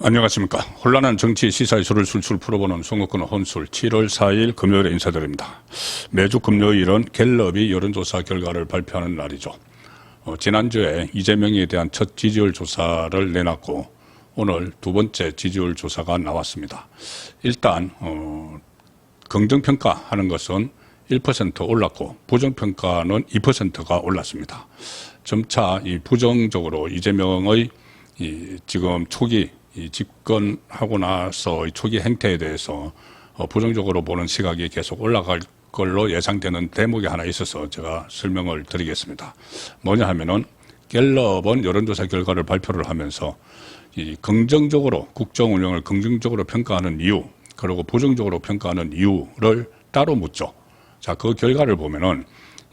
안녕하십니까. 혼란한 정치 시사 이슈를 술술 풀어보는 송옥근 혼술 7월 4일 금요일에 인사드립니다. 매주 금요일은 갤럽이 여론조사 결과를 발표하는 날이죠. 지난주에 이재명에 대한 첫 지지율 조사를 내놨고 오늘 두 번째 지지율 조사가 나왔습니다. 일단 긍정평가하는 것은 1% 올랐고 부정평가는 2%가 올랐습니다. 점차 이 부정적으로 이재명의 지금 초기 집권하고 나서 초기 행태에 대해서 부정적으로 보는 시각이 계속 올라갈 걸로 예상되는 대목이 하나 있어서 제가 설명을 드리겠습니다. 뭐냐 하면은 갤럽은 여론조사 결과를 발표를 하면서 이 긍정적으로 국정 운영을 긍정적으로 평가하는 이유 그리고 부정적으로 평가하는 이유를 따로 묻죠. 자, 그 결과를 보면은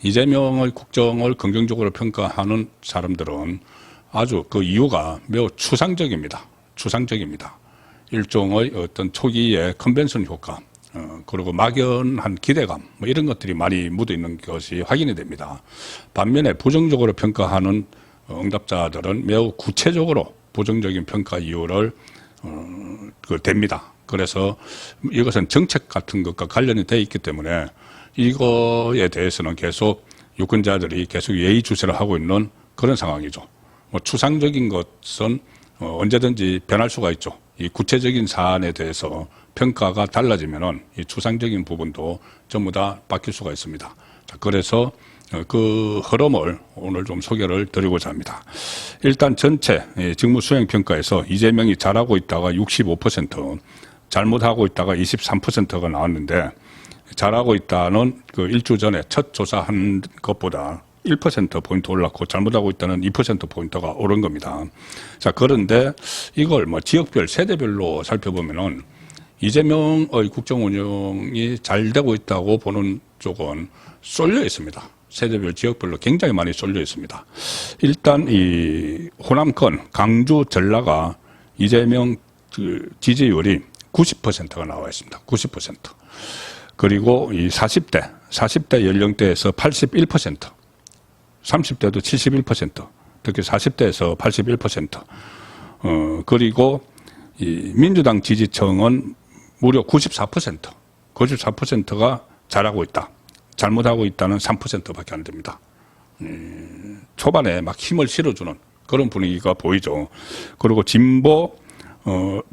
이재명의 국정을 긍정적으로 평가하는 사람들은 아주 그 이유가 매우 추상적입니다. 일종의 어떤 초기의 컨벤션 효과, 그리고 막연한 기대감, 뭐 이런 것들이 많이 묻어 있는 것이 확인이 됩니다. 반면에 부정적으로 평가하는 응답자들은 매우 구체적으로 부정적인 평가 이유를 댑니다. 그래서 이것은 정책 같은 것과 관련이 돼 있기 때문에 이거에 대해서는 계속 유권자들이 계속 예의주시를 하고 있는 그런 상황이죠. 뭐 추상적인 것은 언제든지 변할 수가 있죠. 이 구체적인 사안에 대해서 평가가 달라지면은 이 추상적인 부분도 전부 다 바뀔 수가 있습니다. 자, 그래서 그 흐름을 오늘 좀 소개를 드리고자 합니다. 일단 전체 직무 수행 평가에서 이재명이 잘하고 있다가 65%, 잘못하고 있다가 23%가 나왔는데 잘하고 있다는 그 일주 전에 첫 조사한 것보다 1%포인트 올랐고 잘못하고 있다는 2%포인트가 오른 겁니다. 자, 그런데 이걸 뭐 지역별, 세대별로 살펴보면은 이재명의 국정 운영이 잘 되고 있다고 보는 쪽은 쏠려 있습니다. 세대별, 지역별로 굉장히 많이 쏠려 있습니다. 일단 이 호남권, 강주, 전라가 이재명 지지율이 90%가 나와 있습니다. 90%. 그리고 이 40대 연령대에서 81%. 30대도 71%, 특히 40대에서 81%. 그리고 이 민주당 지지층은 무려 94%가 잘하고 있다. 잘못하고 있다는 3%밖에 안 됩니다. 초반에 막 힘을 실어주는 그런 분위기가 보이죠. 그리고 진보,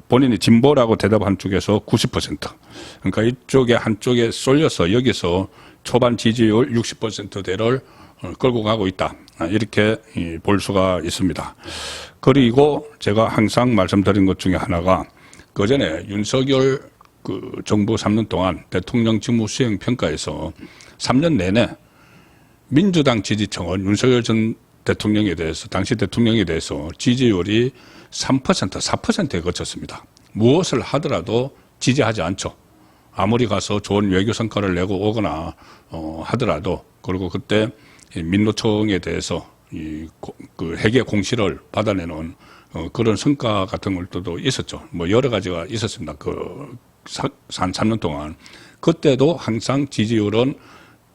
본인이 진보라고 대답한 쪽에서 90%. 그러니까 이쪽에 한쪽에 쏠려서 여기서 초반 지지율 60%대를 끌고 가고 있다. 이렇게 볼 수가 있습니다. 그리고 제가 항상 말씀드린 것 중에 하나가 그전에 윤석열 정부 3년 동안 대통령 직무 수행 평가에서 3년 내내 민주당 지지층은 윤석열 전 대통령에 대해서 당시 대통령에 대해서 지지율이 3%, 4%에 그쳤습니다. 무엇을 하더라도 지지하지 않죠. 아무리 가서 좋은 외교 성과를 내고 오거나 하더라도 그리고 그때 민노총에 대해서 그 회계 공시를 받아내는 그런 성과 같은 것도 있었죠. 뭐 여러 가지가 있었습니다. 그 한 3년 동안. 그때도 항상 지지율은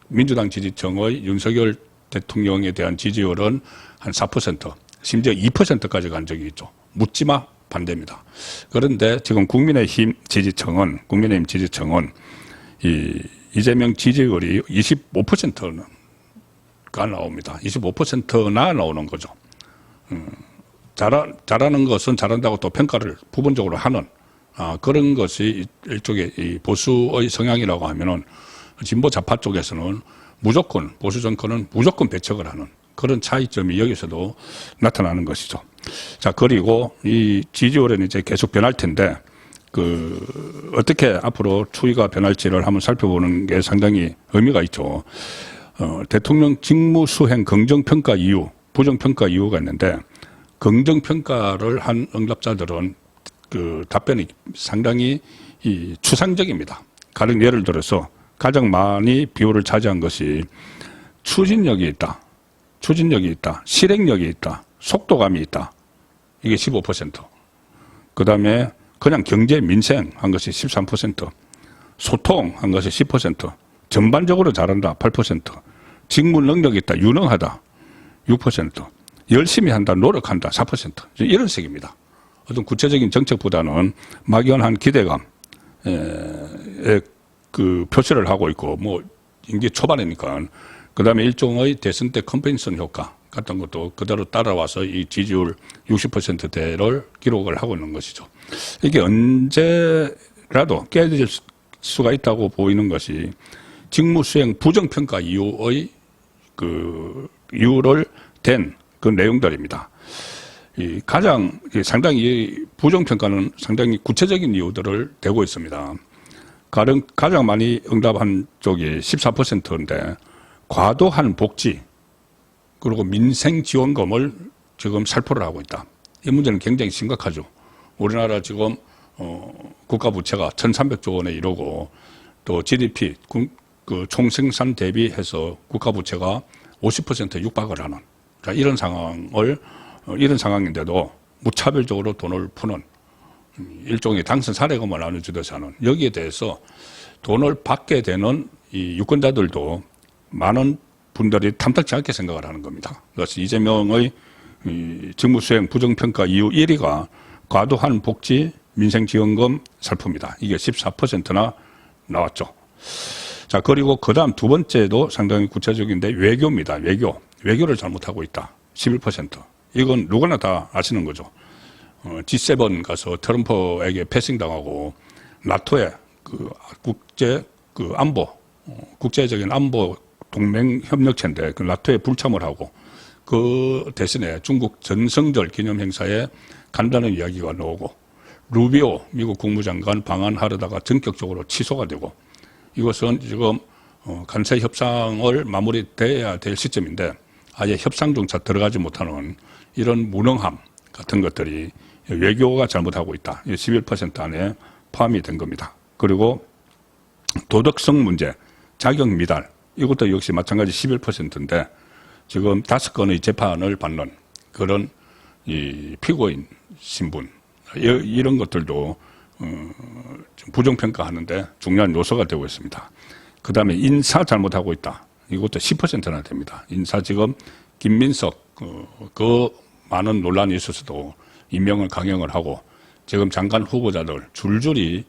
민주당 지지층의 윤석열 대통령에 대한 지지율은 한 4%, 심지어 2%까지 간 적이 있죠. 묻지마 반대입니다. 그런데 지금 국민의힘 지지층은 이재명 지지율이 25%는 가 나옵니다. 25%나 나오는 거죠. 잘하는 것은 잘한다고 또 평가를 부분적으로 하는 그런 것이 일종의 이 보수의 성향이라고 하면은 진보 좌파 쪽에서는 무조건 보수 정권은 무조건 배척을 하는 그런 차이점이 여기서도 나타나는 것이죠. 자, 그리고 이 지지율은 이제 계속 변할 텐데 어떻게 앞으로 추이가 변할지를 한번 살펴보는 게 상당히 의미가 있죠. 대통령 직무 수행 긍정평가 이유, 부정평가 이유가 있는데 긍정평가를 한 응답자들은 그 답변이 상당히 추상적입니다. 가령 예를 들어서 가장 많이 비율을 차지한 것이 추진력이 있다, 실행력이 있다, 속도감이 있다. 이게 15%. 그 다음에 그냥 경제 민생 한 것이 13%, 소통한 것이 10%, 전반적으로 잘한다 8%, 직무 능력이 있다, 유능하다 6%, 열심히 한다, 노력한다 4%. 이런 식입니다. 어떤 구체적인 정책보다는 막연한 기대감에 그 표시를 하고 있고, 뭐 임기 초반이니까 그다음에 일종의 대선 때 컨벤션 효과 같은 것도 그대로 따라와서 이 지지율 60%대를 기록을 하고 있는 것이죠. 이게 언제라도 깨질 수가 있다고 보이는 것이 직무수행 부정평가 이후의 이유를 댄 그 내용들입니다. 가장 상당히 부정평가는 상당히 구체적인 이유들을 대고 있습니다. 가장 많이 응답한 쪽이 14%인데 과도한 복지 그리고 민생지원금을 지금 살포를 하고 있다. 이 문제는 굉장히 심각하죠. 우리나라 지금 국가 부채가 1,300조 원에 이르고 또 GDP 그 총생산 대비해서 국가 부채가 50%에 육박을 하는 이런 상황인데도 무차별적으로 돈을 푸는 일종의 당선 사례금을 나눠주듯이 하는 여기에 대해서 돈을 받게 되는 이 유권자들도 많은 분들이 탐탁지 않게 생각을 하는 겁니다. 그래서 이재명의 직무수행 부정평가 이유 1위가 과도한 복지 민생지원금 살포입니다. 이게 14%나 나왔죠. 자, 그리고 그 다음 두 번째도 상당히 구체적인데 외교입니다. 외교를 잘못하고 있다. 11%. 이건 누구나 다 아시는 거죠. G7 가서 트럼프에게 패싱당하고 나토의 국제적인 안보 동맹 협력체인데 그 나토에 불참을 하고 그 대신에 중국 전성절 기념 행사에 간다는 이야기가 나오고 루비오 미국 국무장관 방한하려다가 전격적으로 취소가 되고 이것은 지금 간세 협상을 마무리돼야 될 시점인데 아예 협상조차 들어가지 못하는 이런 무능함 같은 것들이 외교가 잘못하고 있다. 11% 안에 포함이 된 겁니다. 그리고 도덕성 문제, 자격 미달 이것도 역시 마찬가지 11%인데 지금 5건의 재판을 받는 그런 이 피고인 신분 이런 것들도 부정평가하는데 중요한 요소가 되고 있습니다. 그 다음에 인사 잘못하고 있다. 이것도 10%나 됩니다. 인사 지금 김민석 그 많은 논란이 있어서도 임명을 강행을 하고 지금 장관 후보자들 줄줄이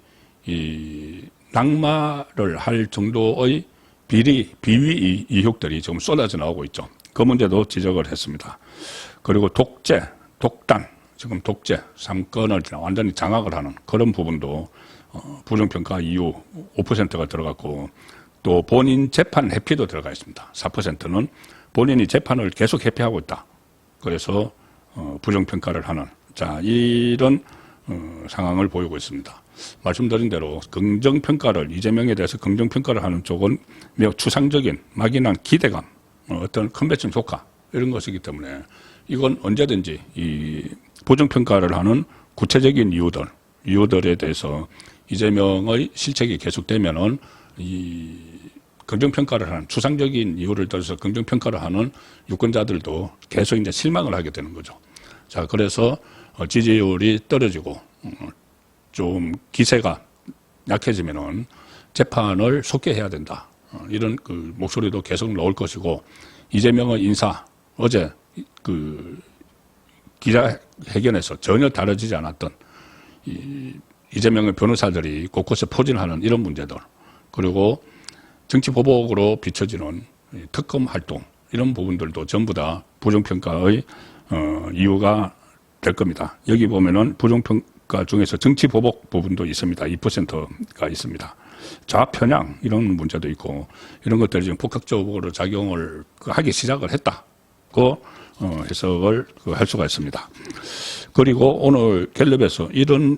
이 낙마를 할 정도의 비위 의혹들이 지금 쏟아져 나오고 있죠. 그 문제도 지적을 했습니다. 그리고 독단, 지금 독재 3건을 완전히 장악을 하는 그런 부분도 부정평가 이후 5%가 들어갔고 또 본인 재판 회피도 들어가 있습니다. 4%는 본인이 재판을 계속 회피하고 있다. 그래서 부정평가를 하는 이런 상황을 보이고 있습니다. 말씀드린 대로 긍정평가를 이재명에 대해서 긍정평가를 하는 쪽은 매우 추상적인 막연한 기대감, 어떤 컨벤션 효과 이런 것이기 때문에 이건 언제든지 이 부정평가를 하는 구체적인 이유들에 대해서 이재명의 실책이 계속되면은 이 긍정평가를 하는 추상적인 이유를 들어서 긍정평가를 하는 유권자들도 계속 이제 실망을 하게 되는 거죠. 자, 그래서 지지율이 떨어지고 좀 기세가 약해지면은 재판을 속개해야 된다. 이런 그 목소리도 계속 나올 것이고 이재명의 인사 어제 그 기자회견에서 전혀 다뤄지지 않았던 이재명의 변호사들이 곳곳에 포진하는 이런 문제들 그리고 정치 보복으로 비춰지는 특검 활동 이런 부분들도 전부 다 부정평가의 이유가 될 겁니다. 여기 보면은 부정평가 중에서 정치 보복 부분도 있습니다. 2%가 있습니다. 좌편향 이런 문제도 있고 이런 것들이 지금 복합적으로 작용을 하기 시작을 했다고 해석을 할 수가 있습니다. 그리고 오늘 갤럽에서 이런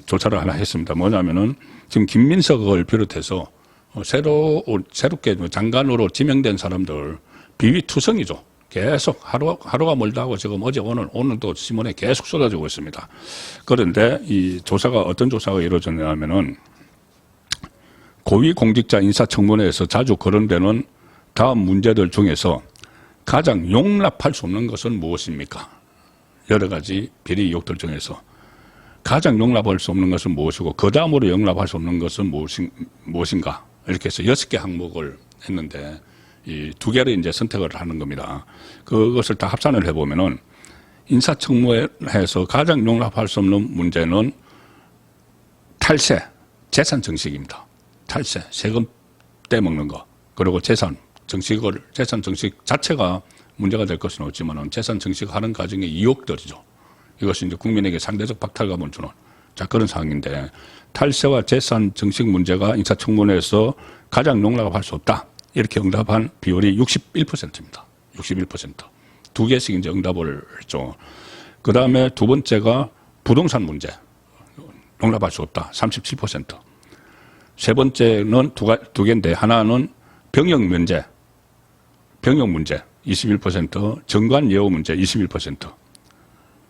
조사를 하나 했습니다. 뭐냐면은 지금 김민석을 비롯해서 새롭게 장관으로 지명된 사람들 비위투성이죠. 계속 하루가 멀다 하고 지금 어제 오늘도 신문에 계속 쏟아지고 있습니다. 그런데 이 조사가 어떤 조사가 이루어졌냐면은 고위공직자 인사청문회에서 자주 거론되는 다음 문제들 중에서 가장 용납할 수 없는 것은 무엇입니까? 여러 가지 비리 의혹들 중에서 가장 용납할 수 없는 것은 무엇이고 그 다음으로 용납할 수 없는 것은 무엇인가? 이렇게 해서 6개 항목을 했는데 이 2개를 이제 선택을 하는 겁니다. 그것을 다 합산을 해보면은 인사청문회에서 가장 용납할 수 없는 문제는 탈세, 재산 정식입니다. 탈세, 세금 떼먹는 거, 그리고 재산 정식 자체가 문제가 될 것은 없지만 재산 정식하는 과정의 이익들이죠. 이것이 이제 국민에게 상대적 박탈감을 주는 그런 상황인데, 탈세와 재산 정식 문제가 인사청문회에서 가장 용납할 수 없다, 이렇게 응답한 비율이 61%입니다. 61%. 두 개씩 이제 응답을 했죠. 그 다음에 두 번째가 부동산 문제. 용납할 수 없다. 37%. 세 번째는 두 개인데, 하나는 병역 문제 21%, 정관 예우 문제 21%.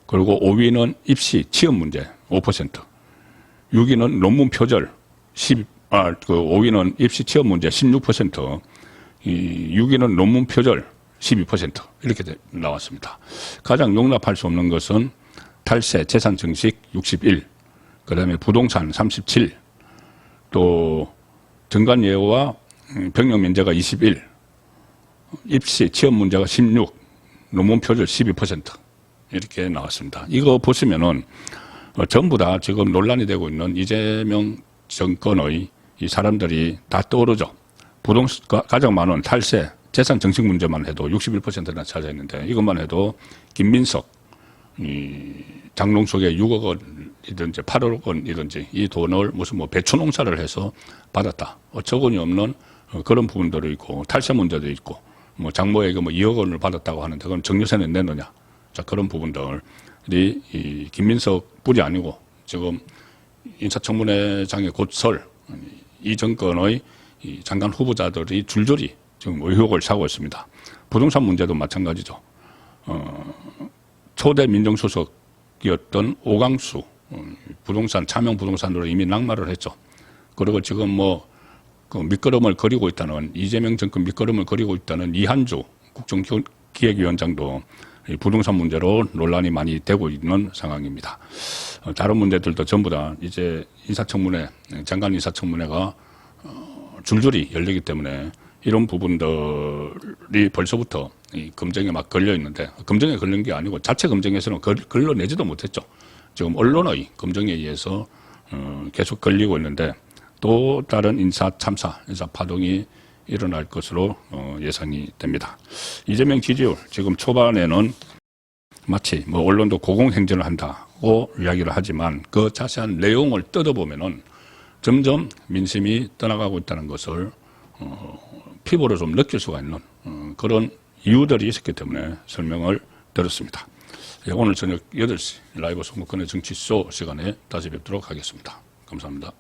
그리고 5위는 입시 취업 문제 5%. 6위는 논문 표절 5위는 입시 취업 문제 16%. 6위는 논문 표절 12%. 이렇게 나왔습니다. 가장 용납할 수 없는 것은 탈세, 재산 정식 61, 그 다음에 부동산 37, 또 정관 예우와 병역 면제가 21, 입시 취업 문제가 16, 논문 표절 12% 이렇게 나왔습니다. 이거 보시면은 전부 다 지금 논란이 되고 있는 이재명 정권의 이 사람들이 다 떠오르죠. 부동산 가장 많은 탈세, 재산 정식 문제만 해도 61%나 차지했는데, 이것만 해도 김민석 장롱 속에 6억 원이든지 8억 원이든지 이 돈을 무슨 배추 농사를 해서 받았다, 어처구니 없는 그런 부분들도 있고, 탈세 문제도 있고, 장모에게 2억 원을 받았다고 하는데 그건 정유세는 내느냐, 그런 부분들이 이 김민석 뿐이 아니고 지금 인사청문회장에 곧 설 이 정권의 이 장관 후보자들이 줄줄이 지금 의혹을 사고 있습니다. 부동산 문제도 마찬가지죠. 초대 민정수석이었던 오강수 부동산 차명 부동산으로 이미 낙마를 했죠. 그리고 지금 그 밑거름을 그리고 있다는, 이재명 정권 밑거름을 그리고 있다는 이한주 국정기획위원장도 이 부동산 문제로 논란이 많이 되고 있는 상황입니다. 다른 문제들도 전부 다 이제 인사청문회, 장관 인사청문회가 줄줄이 열리기 때문에 이런 부분들이 벌써부터 이 검증에 막 걸려 있는데, 검증에 걸린 게 아니고 자체 검증에서는 걸러내지도 못했죠. 지금 언론의 검증에 의해서 계속 걸리고 있는데, 또 다른 인사 참사, 인사 파동이 일어날 것으로 예상이 됩니다. 이재명 지지율 지금 초반에는 마치 언론도 고공행진을 한다고 이야기를 하지만 그 자세한 내용을 뜯어보면은 점점 민심이 떠나가고 있다는 것을 피부로 좀 느낄 수가 있는 그런 이유들이 있었기 때문에 설명을 드렸습니다. 오늘 저녁 8시 라이브 선거권의 정치쇼 시간에 다시 뵙도록 하겠습니다. 감사합니다.